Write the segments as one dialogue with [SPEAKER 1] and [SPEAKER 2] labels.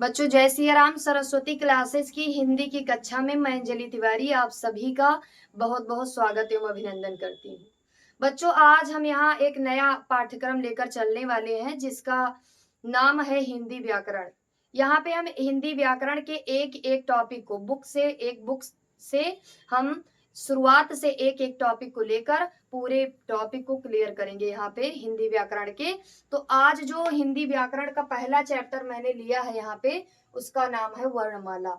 [SPEAKER 1] बच्चों, जय सिया राम। सरस्वती क्लासेस की हिंदी की कक्षा में मैं अंजलि तिवारी आप सभी का बहुत बहुत स्वागत एवं अभिनंदन करती हूँ। बच्चों, आज हम यहाँ एक नया पाठ्यक्रम लेकर चलने वाले हैं जिसका नाम है हिंदी व्याकरण। यहाँ पे हम हिंदी व्याकरण के एक एक टॉपिक को बुक से हम शुरुआत से एक एक टॉपिक को लेकर पूरे टॉपिक को क्लियर करेंगे। यहाँ पे हिंदी व्याकरण के तो आज जो हिंदी व्याकरण का पहला चैप्टर मैंने लिया है यहाँ पे, उसका नाम है वर्णमाला।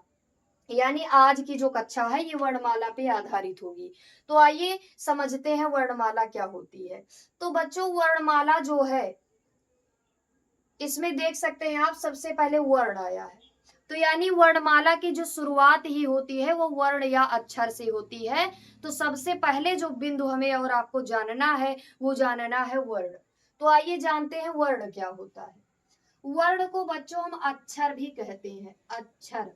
[SPEAKER 1] यानी आज की जो कक्षा है ये वर्णमाला पे आधारित होगी। तो आइए समझते हैं वर्णमाला क्या होती है। तो बच्चों, वर्णमाला जो है इसमें देख सकते हैं आप, सबसे पहले वर्ण आया है। तो यानी वर्णमाला की जो शुरुआत ही होती है वो वर्ण या अक्षर से होती है। तो सबसे पहले जो बिंदु हमें और आपको जानना है वो जानना है वर्ण। तो आइए जानते हैं वर्ण क्या होता है। वर्ण को बच्चों हम अक्षर भी कहते हैं, अक्षर,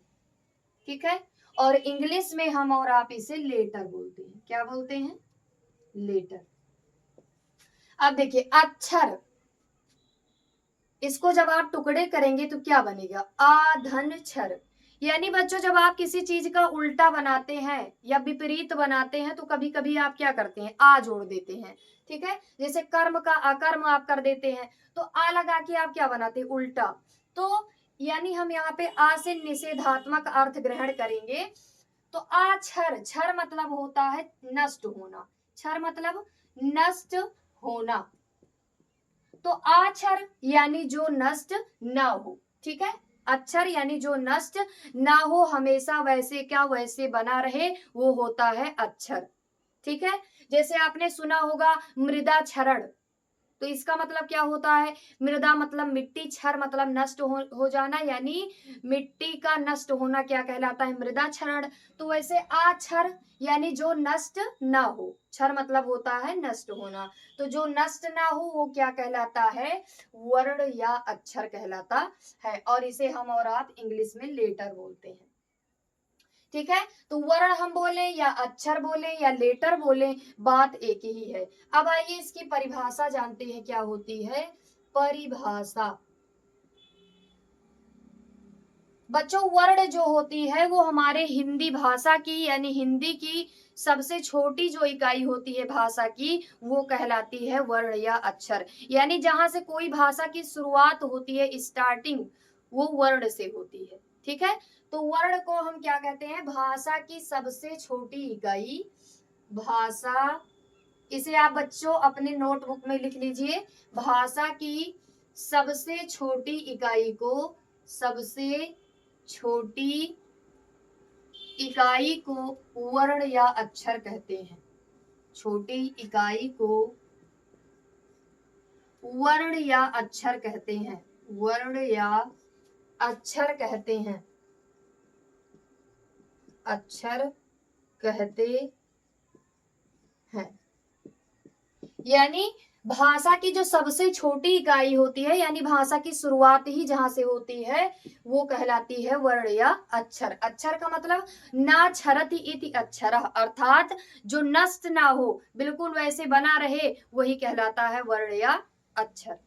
[SPEAKER 1] ठीक है। और इंग्लिश में हम और आप इसे लेटर बोलते हैं। क्या बोलते हैं? लेटर। अब देखिए, अक्षर, इसको जब आप टुकड़े करेंगे तो क्या बनेगा? आ धन छर। यानी बच्चों, जब आप किसी चीज का उल्टा बनाते हैं या विपरीत बनाते हैं तो कभी कभी आप क्या करते हैं? आ जोड़ देते हैं, ठीक है। जैसे कर्म का अकर्म आप कर देते हैं तो आ लगा के आप क्या बनाते हैं? उल्टा। तो यानी हम यहाँ पे आ से निषेधात्मक अर्थ ग्रहण करेंगे। तो आ छर, छर मतलब होता है नष्ट होना। छर मतलब नष्ट होना। तो अक्षर यानी जो नष्ट ना हो, ठीक है। अक्षर यानी जो नष्ट ना हो, हमेशा वैसे क्या वैसे बना रहे, वो होता है अक्षर, ठीक है। जैसे आपने सुना होगा मृदा क्षरण। तो इसका मतलब क्या होता है? मृदा मतलब मिट्टी, क्षर मतलब नष्ट हो जाना, यानी मिट्टी का नष्ट होना क्या कहलाता है? मृदा क्षरण। तो वैसे आक्षर यानी जो नष्ट ना हो, क्षर मतलब होता है नष्ट होना। तो जो नष्ट ना हो वो क्या कहलाता है? वर्ण या अक्षर कहलाता है। और इसे हम और आप इंग्लिश में लेटर बोलते हैं, ठीक है। तो वर्ण हम बोले या अक्षर बोले या लेटर बोले, बात एक ही है। अब आइए इसकी परिभाषा जानते हैं क्या होती है। परिभाषा बच्चों, वर्ण जो होती है वो हमारे हिंदी भाषा की यानी हिंदी की सबसे छोटी जो इकाई होती है भाषा की, वो कहलाती है वर्ण या अक्षर। यानी जहां से कोई भाषा की शुरुआत होती है, स्टार्टिंग, वो वर्ण से होती है, ठीक है। तो वर्ण को हम क्या कहते हैं? भाषा की सबसे छोटी इकाई। भाषा, इसे आप बच्चों अपने नोटबुक में लिख लीजिए। भाषा की सबसे छोटी इकाई को, सबसे छोटी इकाई को वर्ण या अक्षर कहते हैं। छोटी इकाई को वर्ण या अक्षर कहते हैं। वर्ण या अक्षर कहते हैं। अक्षर कहते हैं। यानी भाषा की जो सबसे छोटी इकाई होती है, यानी भाषा की शुरुआत ही जहां से होती है, वो कहलाती है वर्ण या अक्षर। अक्षर का मतलब ना छरति इति अक्षरः, अर्थात जो नष्ट ना हो, बिल्कुल वैसे बना रहे, वही कहलाता है वर्ण या अक्षर,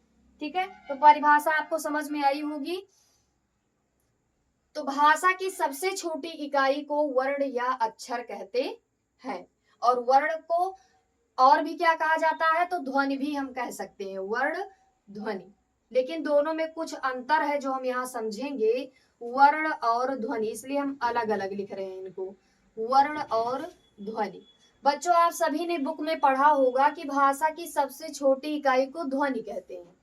[SPEAKER 1] ठीक है। तो परिभाषा आपको समझ में आई होगी। तो भाषा की सबसे छोटी इकाई को वर्ण या अक्षर कहते हैं। और वर्ण को और भी क्या कहा जाता है? तो ध्वनि भी हम कह सकते हैं, वर्ण ध्वनि। लेकिन दोनों में कुछ अंतर है जो हम यहाँ समझेंगे, वर्ण और ध्वनि, इसलिए हम अलग अलग लिख रहे हैं इनको, वर्ण और ध्वनि। बच्चों, आप सभी ने बुक में पढ़ा होगा कि भाषा की सबसे छोटी इकाई को ध्वनि कहते हैं,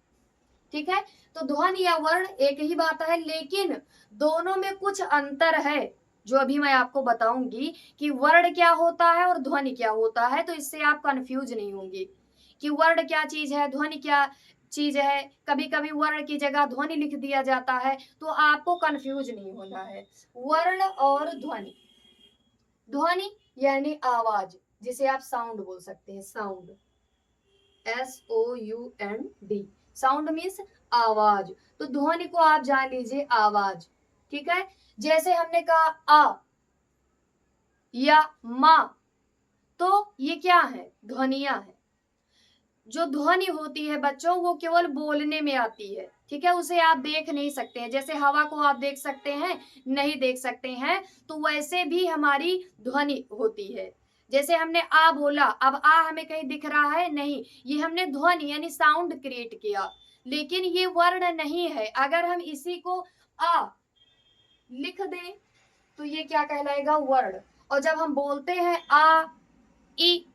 [SPEAKER 1] ठीक है। तो ध्वनि या वर्ण एक ही बात है, लेकिन दोनों में कुछ अंतर है जो अभी मैं आपको बताऊंगी कि वर्ण क्या होता है और ध्वनि क्या होता है। तो इससे आप कंफ्यूज नहीं होंगे कि वर्ण क्या चीज है, ध्वनि क्या चीज है। कभी कभी वर्ण की जगह ध्वनि लिख दिया जाता है, तो आपको कंफ्यूज नहीं होना है। वर्ण और ध्वनि, ध्वनि यानी आवाज, जिसे आप साउंड बोल सकते हैं, साउंड, SOUND। साउंड मीन्स आवाज। तो ध्वनि को आप जान लीजिए आवाज, ठीक है। जैसे हमने कहा आ या मां, तो ये क्या है? ध्वनिया है। जो ध्वनि होती है बच्चों, वो केवल बोलने में आती है, ठीक है, उसे आप देख नहीं सकते हैं। जैसे हवा को आप देख सकते हैं, नहीं देख सकते हैं, तो वैसे भी हमारी ध्वनि होती है। जैसे हमने आ बोला, अब आ हमें कहीं दिख रहा है नहीं, ये हमने ध्वनि यानी साउंड क्रिएट किया, लेकिन ये वर्ण नहीं है। अगर हम इसी को आ लिख दें तो ये क्या कहलाएगा, वर्ण। और जब हम बोलते हैं आ ई,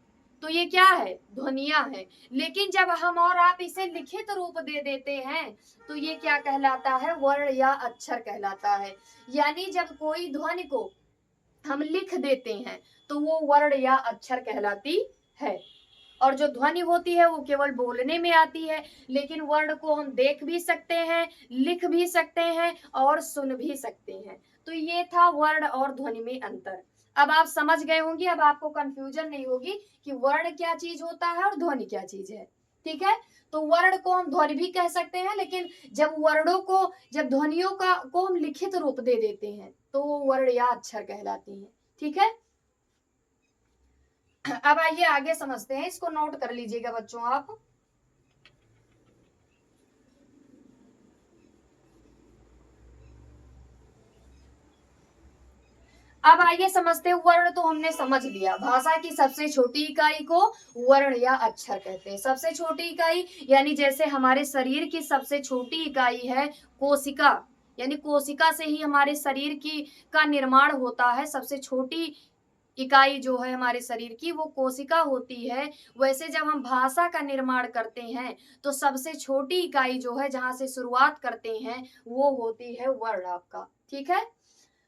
[SPEAKER 1] तो ये क्या है, ध्वनियां है। लेकिन जब हम और आप इसे लिखित रूप दे देते हैं तो ये क्या कहलाता है, वर्ण या अक्षर कहलाता है। यानी जब कोई ध्वनि को हम लिख देते हैं तो वो वर्ण या अक्षर कहलाती है। और जो ध्वनि होती है वो केवल बोलने में आती है, लेकिन वर्ण को हम देख भी सकते हैं, लिख भी सकते हैं और सुन भी सकते हैं। तो ये था वर्ण और ध्वनि में अंतर। अब आप समझ गए होंगे, अब आपको कंफ्यूजन नहीं होगी कि वर्ण क्या चीज होता है और ध्वनि क्या चीज है। ठीक है, तो वर्ण को हम ध्वनि भी कह सकते हैं, लेकिन जब वर्णों को, जब ध्वनियों का को हम लिखित रूप दे देते हैं तो वो वर्ण या अक्षर कहलाती है। ठीक है, अब आइए आगे समझते हैं, इसको नोट कर लीजिएगा बच्चों आप। अब आइए समझते हैं, वर्ण तो हमने समझ लिया, भाषा की सबसे छोटी इकाई को वर्ण या अक्षर कहते हैं। सबसे छोटी इकाई यानी जैसे हमारे शरीर की सबसे छोटी इकाई है कोशिका, यानी कोशिका से ही हमारे शरीर की का निर्माण होता है। सबसे छोटी इकाई जो है हमारे शरीर की वो कोशिका होती है। वैसे जब हम भाषा का निर्माण करते हैं तो सबसे छोटी इकाई जो है, जहां से शुरुआत करते हैं, वो होती है वर्ण आपका। ठीक है,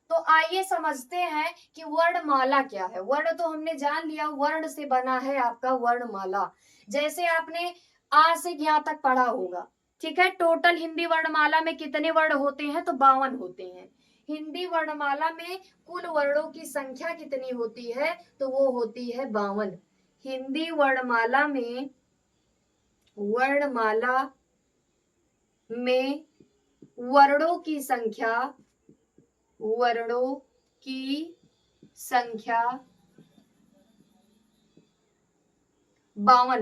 [SPEAKER 1] तो आइए समझते हैं कि वर्णमाला क्या है। वर्ण तो हमने जान लिया, वर्ण से बना है आपका वर्णमाला। जैसे आपने आ से ज्ञा तक पढ़ा होगा। ठीक है, टोटल हिंदी वर्णमाला में कितने वर्ण होते हैं, तो 52 होते हैं। हिंदी वर्णमाला में कुल वर्णों की संख्या कितनी होती है, तो वो होती है 52। हिंदी वर्णमाला में वर्णों की संख्या 52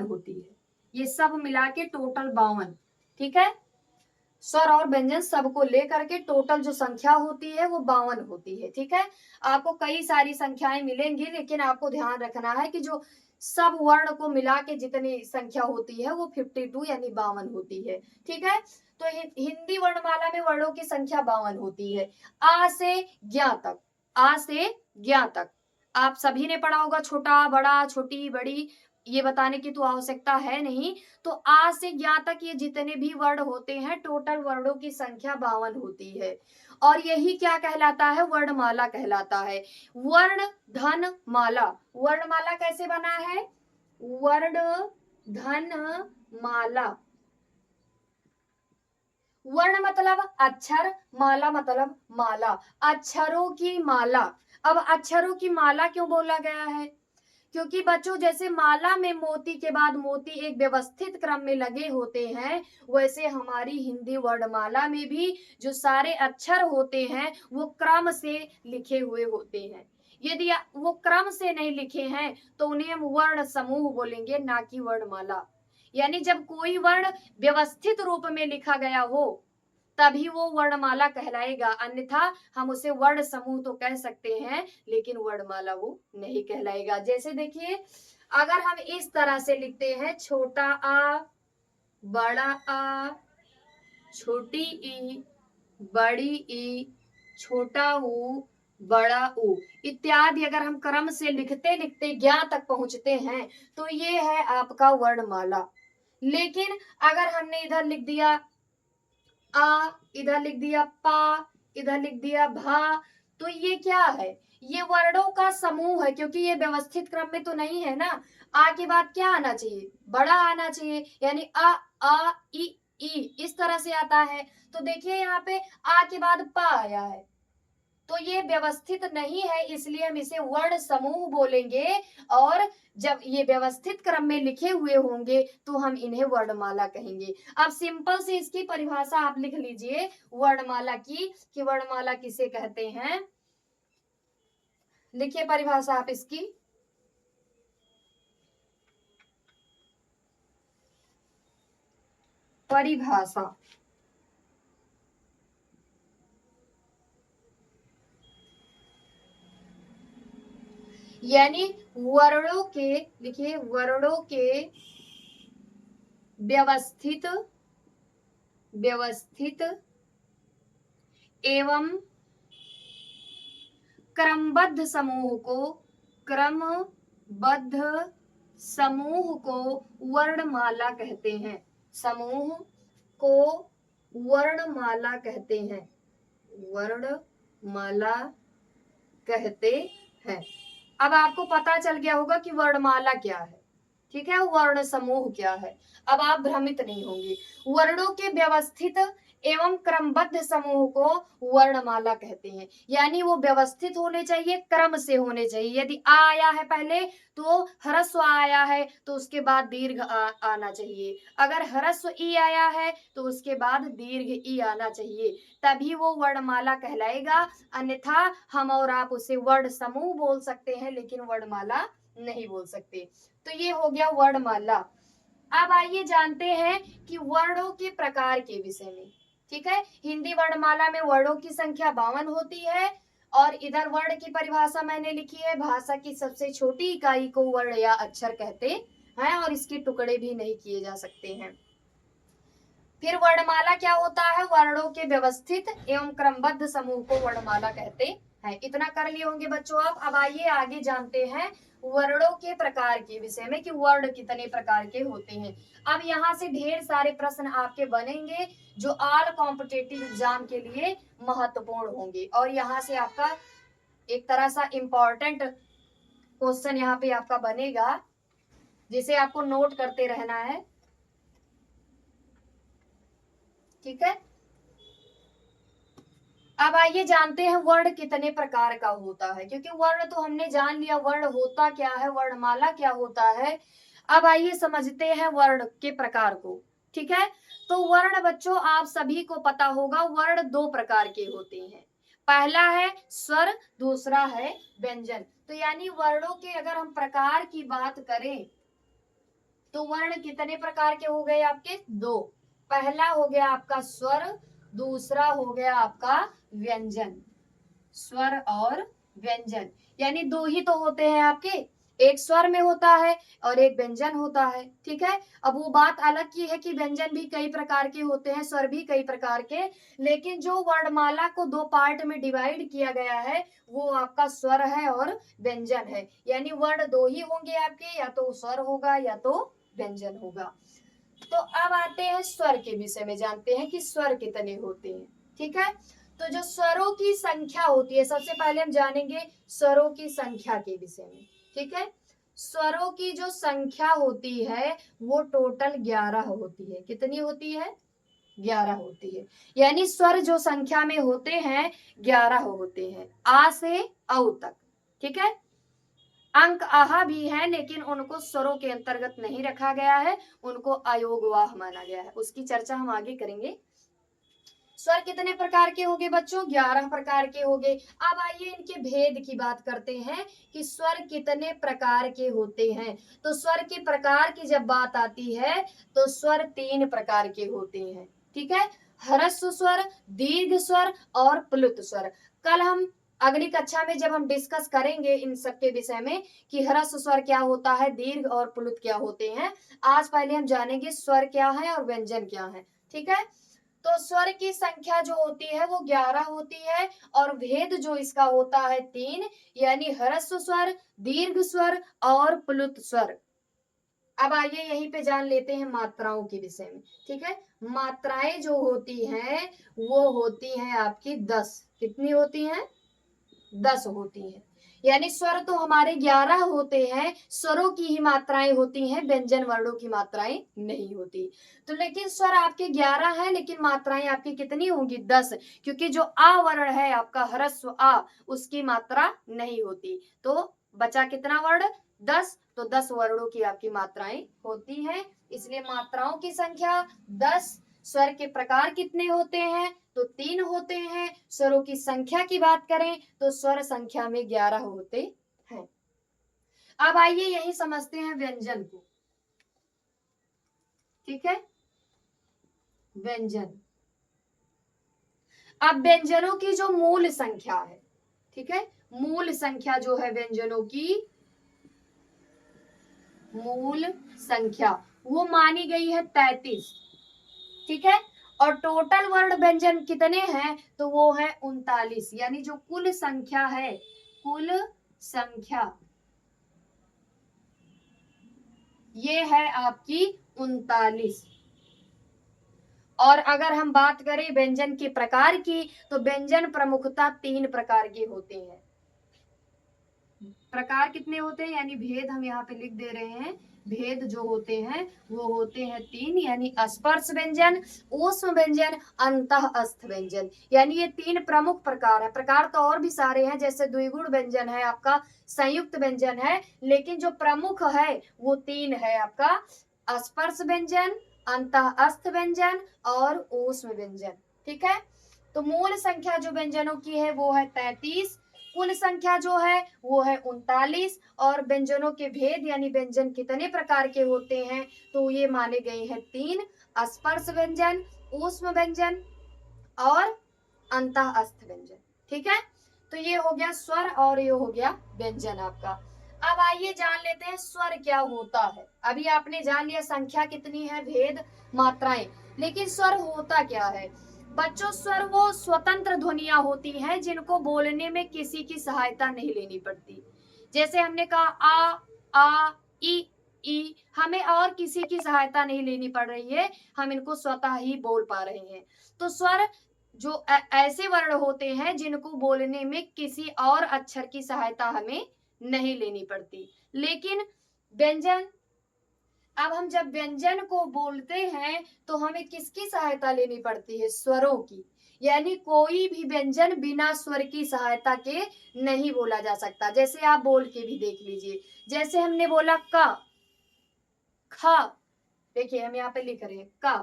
[SPEAKER 1] होती है। ये सब मिला के टोटल 52। ठीक है, स्वर और व्यंजन सबको लेकर के टोटल जो संख्या होती है वो 52 होती है। ठीक है, आपको कई सारी संख्याएं मिलेंगी, लेकिन आपको ध्यान रखना है कि जो सब वर्ण को मिला के जितनी संख्या होती है वो 52 यानी 52 होती है। ठीक है, तो हिंदी वर्णमाला में वर्णों की संख्या 52 होती है। आ से ज्ञा तक, आ से ज्ञा तक आप सभी ने पढ़ा होगा, छोटा बड़ा छोटी बड़ी, ये बताने की तो आवश्यकता है नहीं। तो आ से ज्ञा तक ये जितने भी वर्ण होते हैं, टोटल वर्णों की संख्या 52 होती है। और यही क्या कहलाता है, वर्णमाला कहलाता है। वर्ण धन माला, वर्णमाला कैसे बना है, वर्ण धन माला। वर्ण मतलब अक्षर, माला मतलब माला, अक्षरों की माला। अब अक्षरों की माला क्यों बोला गया है, क्योंकि बच्चों जैसे माला में मोती के बाद मोती एक व्यवस्थित क्रम में लगे होते हैं, वैसे हमारी हिंदी वर्णमाला में भी जो सारे अक्षर होते हैं वो क्रम से लिखे हुए होते हैं। यदि वो क्रम से नहीं लिखे हैं तो उन्हें हम वर्ण समूह बोलेंगे, ना कि वर्णमाला। यानी जब कोई वर्ण व्यवस्थित रूप में लिखा गया हो तभी वो वर्णमाला कहलाएगा, अन्यथा हम उसे वर्ण समूह तो कह सकते हैं लेकिन वर्णमाला वो नहीं कहलाएगा। जैसे देखिए, अगर हम इस तरह से लिखते हैं, छोटा आ, बड़ा आ, छोटी ई, बड़ी ई, छोटा ऊ, बड़ा ऊ इत्यादि, अगर हम क्रम से लिखते लिखते ज्ञा तक पहुंचते हैं तो ये है आपका वर्णमाला। लेकिन अगर हमने इधर लिख दिया आ, इधर लिख दिया पा, इधर लिख दिया भा, तो ये क्या है, ये वर्णों का समूह है, क्योंकि ये व्यवस्थित क्रम में तो नहीं है ना। आ के बाद क्या आना चाहिए, बड़ा आना चाहिए, यानी आ ई इस तरह से आता है। तो देखिए यहाँ पे आ के बाद पा आया है, तो ये व्यवस्थित नहीं है, इसलिए हम इसे वर्ण समूह बोलेंगे। और जब ये व्यवस्थित क्रम में लिखे हुए होंगे तो हम इन्हें वर्णमाला कहेंगे। अब सिंपल से इसकी परिभाषा आप लिख लीजिए वर्णमाला की, कि वर्णमाला किसे कहते हैं। लिखिए परिभाषा आप इसकी, परिभाषा यानी वर्णों के, लिखिए, वर्णों के व्यवस्थित व्यवस्थित एवं क्रमबद्ध समूह को, क्रमबद्ध समूह को वर्णमाला कहते हैं। समूह को वर्णमाला कहते हैं, वर्णमाला कहते हैं। अब आपको पता चल गया होगा कि वर्णमाला क्या है, ठीक है, वर्ण समूह क्या है। अब आप भ्रमित नहीं होंगे। वर्णों के व्यवस्थित एवं क्रमबद्ध समूह को वर्णमाला कहते हैं, यानी वो व्यवस्थित होने चाहिए, क्रम से होने चाहिए। यदि आ आया है पहले तो ह्रस्व आया है तो उसके बाद दीर्घ आना चाहिए। अगर ह्रस्व ई आया है तो उसके बाद दीर्घ ई आना चाहिए, तभी वो वर्णमाला कहलाएगा। अन्यथा हम और आप उसे वर्ण समूह बोल सकते हैं, लेकिन वर्णमाला नहीं बोल सकते। तो ये हो गया वर्णमाला। अब आइए जानते हैं कि वर्णों के प्रकार के विषय में, ठीक है। हिंदी वर्णमाला में वर्णों की संख्या 52 होती है, और इधर वर्ण की परिभाषा मैंने लिखी है, भाषा की सबसे छोटी इकाई को वर्ण या अक्षर कहते हैं, और इसके टुकड़े भी नहीं किए जा सकते हैं। फिर वर्णमाला क्या होता है? वर्णों के व्यवस्थित एवं क्रमबद्ध समूह को वर्णमाला कहते हैं। इतना कर लिए होंगे बच्चों आप। अब आइए आगे जानते हैं वर्णों के प्रकार के विषय में, कि वर्ण कितने प्रकार के होते हैं। अब यहाँ से ढेर सारे प्रश्न आपके बनेंगे जो ऑल कॉम्पिटेटिव एग्जाम के लिए महत्वपूर्ण होंगे, और यहाँ से आपका एक तरह सा इंपॉर्टेंट क्वेश्चन यहाँ पे आपका बनेगा, जिसे आपको नोट करते रहना है, ठीक है। अब आइए जानते हैं वर्ण कितने प्रकार का होता है, क्योंकि वर्ण तो हमने जान लिया वर्ण होता क्या है, वर्णमाला क्या होता है। अब आइए समझते हैं वर्ण के प्रकार को, ठीक है। तो वर्ण बच्चों आप सभी को पता होगा, वर्ण दो प्रकार के होते हैं। पहला है स्वर, दूसरा है व्यंजन। तो यानी वर्णों के अगर हम प्रकार की बात करें तो वर्ण कितने प्रकार के हो गए आपके? दो। पहला हो गया आपका स्वर, दूसरा हो गया आपका व्यंजन। स्वर और व्यंजन, यानी दो ही तो होते हैं आपके, एक स्वर में होता है और एक व्यंजन होता है, ठीक है। अब वो बात अलग की है कि व्यंजन भी कई प्रकार के होते हैं, स्वर भी कई प्रकार के, लेकिन जो वर्णमाला को दो पार्ट में डिवाइड किया गया है वो आपका स्वर है और व्यंजन है। यानी वर्ण दो ही होंगे आपके, या तो स्वर होगा या तो व्यंजन होगा। तो अब आते हैं स्वर के विषय में, जानते हैं कि स्वर कितने होते हैं, ठीक है। तो जो स्वरों की संख्या होती है, सबसे पहले हम जानेंगे स्वरों की संख्या के विषय में, ठीक है। स्वरों की जो संख्या होती है वो टोटल 11 होती है। कितनी होती है? 11 होती है। यानी स्वर जो संख्या में होते हैं 11 होते हैं, आ से औ तक, ठीक है। अंक आहा भी है, लेकिन उनको स्वरों के अंतर्गत नहीं रखा गया है, उनको अयोगवाह माना गया है। उसकी चर्चा हम आगे करेंगे। स्वर कितने प्रकार के होंगे बच्चों? 11 प्रकार के होंगे। अब आइए इनके भेद की बात करते हैं कि स्वर कितने प्रकार के होते हैं। तो स्वर के प्रकार की जब बात आती है तो स्वर 3 प्रकार के होते हैं, ठीक है। ह्रस्व स्वर, दीर्घ स्वर और प्लुत स्वर। कल हम अगली कक्षा में जब हम डिस्कस करेंगे इन सब के विषय में कि ह्रस्व स्वर क्या होता है, दीर्घ और प्लुत क्या होते हैं, आज पहले हम जानेंगे स्वर क्या है और व्यंजन क्या है, ठीक है। तो स्वर की संख्या जो होती है वो 11 होती है, और भेद जो इसका होता है 3, यानी ह्रस्व स्वर, दीर्घ स्वर और प्लुत स्वर। अब आइए यहीं पे जान लेते हैं मात्राओं के विषय में, ठीक है। मात्राएं जो होती हैं वो होती हैं आपकी 10। कितनी होती हैं? 10 होती हैं। यानी स्वर तो हमारे 11 होते हैं, स्वरों की ही मात्राएं होती हैं, व्यंजन वर्णों की मात्राएं नहीं होती। तो लेकिन स्वर आपके 11 है, लेकिन मात्राएं आपकी कितनी होंगी? 10, क्योंकि जो आ वर्ण है आपका ह्रस्व आ, उसकी मात्रा नहीं होती। तो बचा कितना वर्ण? 10। तो 10 वर्णों की आपकी मात्राएं होती हैं, इसलिए मात्राओं की संख्या 10। स्वर के प्रकार कितने होते हैं? तो 3 होते हैं। स्वरों की संख्या की बात करें तो स्वर संख्या में 11 होते हैं। अब आइए यही समझते हैं व्यंजन को, ठीक है। व्यंजन, अब व्यंजनों की जो मूल संख्या है, ठीक है, मूल संख्या जो है व्यंजनों की मूल संख्या वो मानी गई है 33, ठीक है। और टोटल वर्ण व्यंजन कितने हैं, तो वो है 39, यानी जो कुल संख्या है, कुल संख्या ये है आपकी 39। और अगर हम बात करें व्यंजन के प्रकार की, तो व्यंजन प्रमुखता 3 प्रकार के होते हैं। प्रकार कितने होते हैं, यानी भेद हम यहाँ पे लिख दे रहे हैं, भेद जो होते हैं वो होते हैं 3, यानी स्पर्श व्यंजन, ऊष्म व्यंजन, अंतःस्थ व्यंजन, यानी ये 3 प्रमुख प्रकार है। प्रकार तो और भी सारे हैं, जैसे द्विगुण व्यंजन है आपका, संयुक्त व्यंजन है, लेकिन जो प्रमुख है वो 3 है आपका, स्पर्श व्यंजन, अंतःस्थ व्यंजन और ऊष्म व्यंजन, ठीक है। तो मूल संख्या जो व्यंजनों की है वो है 33, कुल संख्या जो है वो है 39, और व्यंजनों के भेद यानी व्यंजन कितने प्रकार के होते हैं, तो ये माने गए हैं 3, स्पर्श व्यंजन, ऊष्म व्यंजन और अंतःस्थ व्यंजन, ठीक है। तो ये हो गया स्वर और ये हो गया व्यंजन आपका। अब आइए जान लेते हैं स्वर क्या होता है। अभी आपने जान लिया संख्या कितनी है, भेद, मात्राएं, लेकिन स्वर होता क्या है। बच्चों स्वर वो स्वतंत्र ध्वनियां होती हैं जिनको बोलने में किसी की सहायता नहीं लेनी पड़ती। जैसे हमने कहा आ ई, हमें और किसी की सहायता नहीं लेनी पड़ रही है, हम इनको स्वतः ही बोल पा रहे हैं। तो स्वर जो ऐसे वर्ण होते हैं जिनको बोलने में किसी और अक्षर की सहायता हमें नहीं लेनी पड़ती। लेकिन व्यंजन, अब हम जब व्यंजन को बोलते हैं तो हमें किसकी सहायता लेनी पड़ती है, स्वरों की, यानी कोई भी व्यंजन बिना स्वर की सहायता के नहीं बोला जा सकता। जैसे आप बोल के भी देख लीजिए, जैसे हमने बोला का, खा, देखिए हम यहाँ पे लिख रहे हैं का,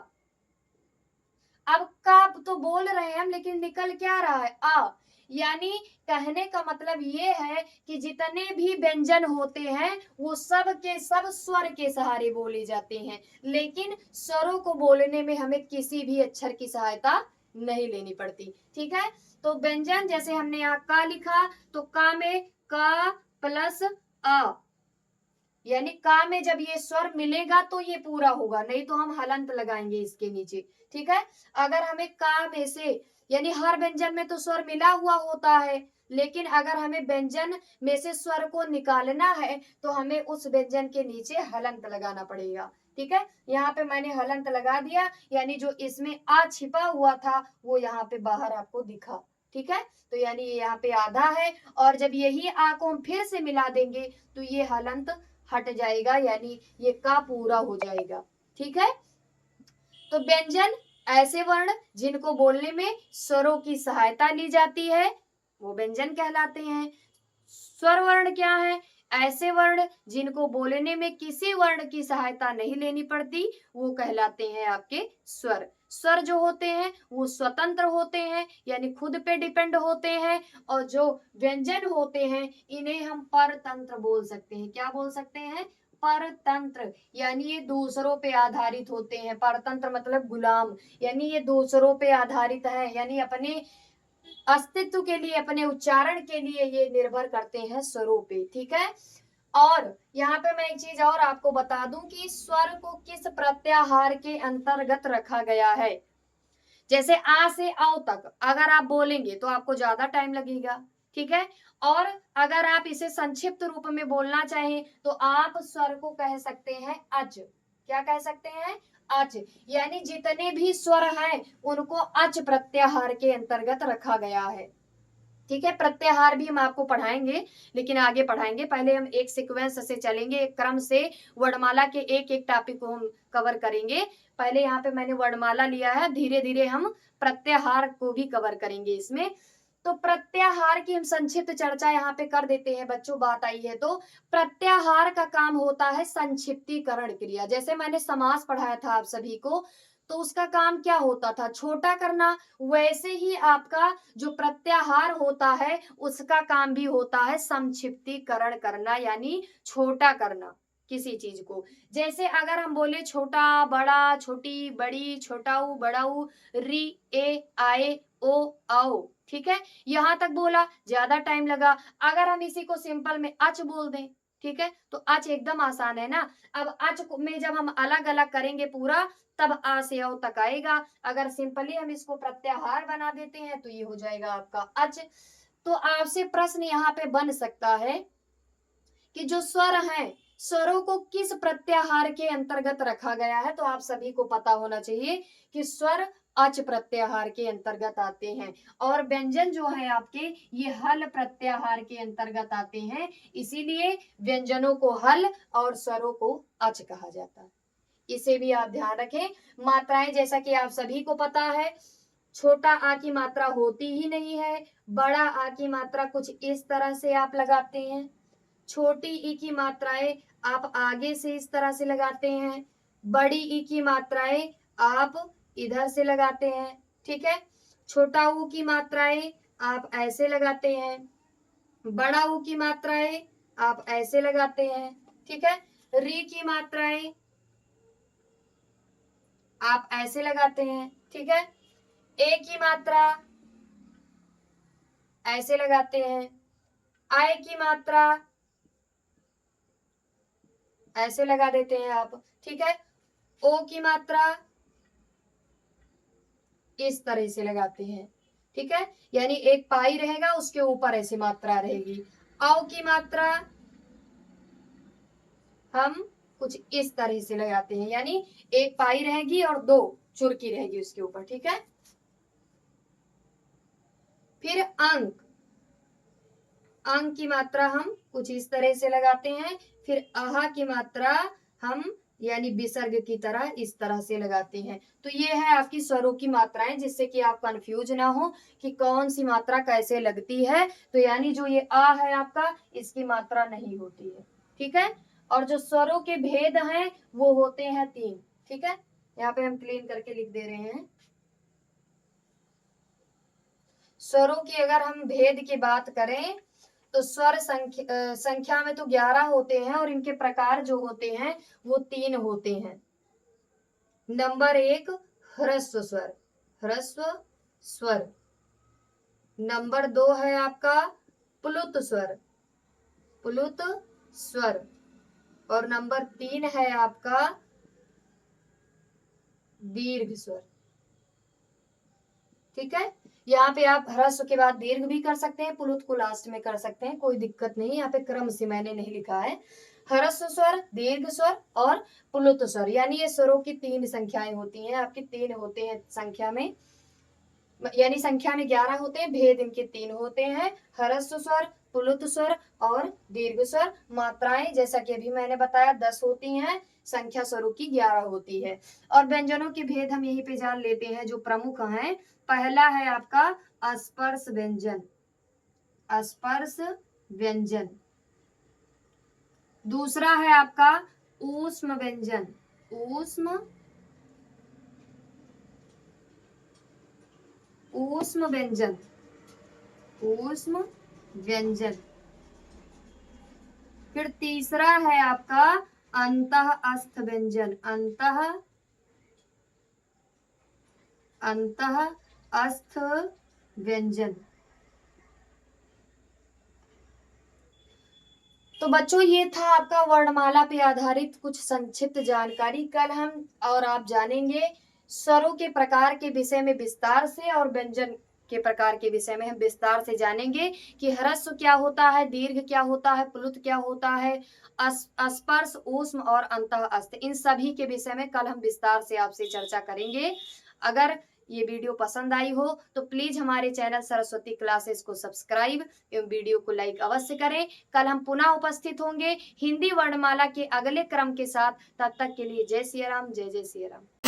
[SPEAKER 1] अब का तो बोल रहे हैं हम, लेकिन निकल क्या रहा है, आ, यानी कहने का मतलब ये है कि जितने भी व्यंजन होते हैं वो सब के सब स्वर के सहारे बोले जाते हैं, लेकिन स्वरों को बोलने में हमें किसी भी अक्षर की सहायता नहीं लेनी पड़ती, ठीक है। तो व्यंजन जैसे हमने यहाँ का लिखा, तो का में का प्लस आ, यानी का में जब ये स्वर मिलेगा तो ये पूरा होगा, नहीं तो हम हलंत लगाएंगे इसके नीचे, ठीक है। अगर हमें का में से, यानी हर व्यंजन में तो स्वर मिला हुआ होता है, लेकिन अगर हमें व्यंजन में से स्वर को निकालना है तो हमें उस व्यंजन के नीचे हलंत लगाना पड़ेगा, ठीक है। यहाँ पे मैंने हलंत लगा दिया, यानी जो इसमें आ छिपा हुआ था वो यहाँ पे बाहर आपको दिखा, ठीक है। तो यानी ये यहाँ पे आधा है, और जब यही आ को हम फिर से मिला देंगे तो ये हलंत हट जाएगा, यानी ये का पूरा हो जाएगा, ठीक है। तो व्यंजन ऐसे वर्ण जिनको बोलने में स्वरों की सहायता ली जाती है वो व्यंजन कहलाते हैं। स्वर वर्ण क्या है, ऐसे वर्ण जिनको बोलने में किसी वर्ण की सहायता नहीं लेनी पड़ती वो कहलाते हैं आपके स्वर। स्वर जो होते हैं वो स्वतंत्र होते हैं, यानी खुद पे डिपेंड होते हैं, और जो व्यंजन होते हैं इन्हें हम परतंत्र बोल सकते हैं। क्या बोल सकते हैं, परतंत्र, यानी ये दूसरों पे आधारित होते हैं। परतंत्र मतलब गुलाम, यानी ये दूसरों पे आधारित है, यानी अपने अस्तित्व के लिए, अपने उच्चारण के लिए ये निर्भर करते हैं स्वरों पे, ठीक है। और यहाँ पे मैं एक चीज और आपको बता दूं कि स्वर को किस प्रत्याहार के अंतर्गत रखा गया है। जैसे आ से औ तक अगर आप बोलेंगे तो आपको ज्यादा टाइम लगेगा, ठीक है। और अगर आप इसे संक्षिप्त रूप में बोलना चाहें तो आप स्वर को कह सकते हैं अच। क्या कह सकते हैं, अच, यानी जितने भी स्वर हैं उनको अच प्रत्याहार के अंतर्गत रखा गया है, ठीक है। प्रत्याहार भी हम आपको पढ़ाएंगे, लेकिन आगे पढ़ाएंगे, पहले हम एक सीक्वेंस से चलेंगे, एक क्रम से वर्णमाला के एक एक टॉपिक को हम कवर करेंगे। पहले यहाँ पे मैंने वर्णमाला लिया है, धीरे धीरे हम प्रत्याहार को भी कवर करेंगे इसमें। तो प्रत्याहार की हम संक्षिप्त चर्चा यहाँ पे कर देते हैं बच्चों, बात आई है तो। प्रत्याहार का काम होता है संक्षिप्तीकरण क्रिया। जैसे मैंने समास पढ़ाया था आप सभी को, तो उसका काम क्या होता था, छोटा करना, वैसे ही आपका जो प्रत्याहार होता है उसका काम भी होता है संक्षिप्तीकरण करना, यानी छोटा करना किसी चीज को। जैसे अगर हम बोले छोटा बड़ा, छोटी बड़ी, छोटाऊ बड़ाऊ, री ए आए ओ आओ, ठीक है। यहां तक बोला, ज्यादा टाइम लगा। अगर हम इसी को सिंपल में अच बोल दें ठीक है, तो अच एकदम आसान है ना। अब अच में जब हम अलग अलग करेंगे पूरा, तब आ से औ तक आएगा। अगर सिंपली हम इसको प्रत्याहार बना देते हैं तो ये हो जाएगा आपका अच। तो आपसे प्रश्न यहाँ पे बन सकता है कि जो स्वर हैं, स्वरों को किस प्रत्याहार के अंतर्गत रखा गया है। तो आप सभी को पता होना चाहिए कि स्वर अच प्रत्याहार के अंतर्गत आते हैं, और व्यंजन जो है आपके ये हल प्रत्याहार के अंतर्गत आते हैं। इसीलिए व्यंजनों को हल और स्वरों को अच कहा जाता है। इसे भी आप ध्यान रखें। मात्राएं जैसा कि आप सभी को पता है, छोटा आ की मात्रा होती ही नहीं है। बड़ा आ की मात्रा कुछ इस तरह से आप लगाते हैं। छोटी ई की मात्राएं आप आगे से इस तरह से लगाते हैं। बड़ी ई की मात्राएं आप इधर से लगाते हैं। ठीक है, छोटा ऊ की मात्राएं आप ऐसे लगाते हैं। बड़ा ऊ की मात्राएं आप ऐसे लगाते हैं। ठीक है, री की मात्राएं आप ऐसे लगाते हैं। ठीक है, ए की मात्रा ऐसे लगाते हैं। आय की मात्रा ऐसे लगा देते हैं आप। ठीक है, ओ की मात्रा इस तरह से लगाते हैं। ठीक है, यानी एक पाई रहेगा, उसके ऊपर ऐसी मात्रा रहेगी। औ की मात्रा हम कुछ इस तरह से लगाते हैं, यानी एक पाई रहेगी और दो चुरकी रहेगी उसके ऊपर। ठीक है, फिर अंक, अंक की मात्रा हम कुछ इस तरह से लगाते हैं। फिर आहा की मात्रा हम यानी विसर्ग की तरह इस तरह से लगाते हैं। तो ये है आपकी स्वरों की मात्राएं, जिससे कि आप कंफ्यूज ना हो कि कौन सी मात्रा कैसे लगती है। तो यानी जो ये आ है आपका, इसकी मात्रा नहीं होती है। ठीक है, और जो स्वरों के भेद हैं वो होते हैं 3। ठीक है, यहाँ पे हम क्लीन करके लिख दे रहे हैं। स्वरों की अगर हम भेद की बात करें तो स्वर संख्या में तो 11 होते हैं, और इनके प्रकार जो होते हैं वो 3 होते हैं। नंबर 1 ह्रस्व स्वर, ह्रस्व स्वर। नंबर 2 है आपका प्लुत स्वर, प्लुत स्वर। और नंबर 3 है आपका दीर्घ स्वर। ठीक है, यहाँ पे आप ह्रस्व के बाद दीर्घ भी कर सकते हैं, प्लुत को लास्ट में कर सकते हैं, कोई दिक्कत नहीं। यहाँ पे क्रम से मैंने नहीं लिखा है। ह्रस्व स्वर, दीर्घ स्वर और प्लुत स्वर, यानी ये स्वरों की 3 संख्याएं होती हैं आपकी। 3 होते हैं संख्या में, यानी संख्या में 11 होते हैं, भेद इनके 3 होते हैं। ह्रस्व स्वर, प्लुत स्वर और दीर्घ स्वर। मात्राएं जैसा कि अभी मैंने बताया 10 होती हैं, संख्या स्वरों की 11 होती है। और व्यंजनों के भेद हम यहीं पे जान लेते हैं जो प्रमुख हैं। पहला है आपका स्पर्श व्यंजन, स्पर्श व्यंजन। दूसरा है आपका ऊष्म व्यंजन, ऊष्म ऊष्म व्यंजन, ऊष्म व्यंजन। फिर तीसरा है आपका अंतः अस्थ व्यंजन, अंतः अस्थ व्यंजन। तो बच्चों ये था आपका वर्णमाला पे आधारित कुछ संक्षिप्त जानकारी। कल हम और आप जानेंगे स्वरों के प्रकार के विषय में विस्तार से, और व्यंजन के प्रकार के विषय में हम विस्तार से जानेंगे कि ह्रस्व क्या होता है, दीर्घ क्या होता है, प्लुत क्या होता है, स्पर्श, ऊष्म और अंतः अस्थ। इन सभी के विषय में कल हम विस्तार से आपसे चर्चा करेंगे। अगर ये वीडियो पसंद आई हो तो प्लीज हमारे चैनल सरस्वती क्लासेस को सब्सक्राइब एवं वीडियो को लाइक अवश्य करें। कल हम पुनः उपस्थित होंगे हिंदी वर्णमाला के अगले क्रम के साथ। तब तक के लिए जय सिया राम, जय जय सिया राम।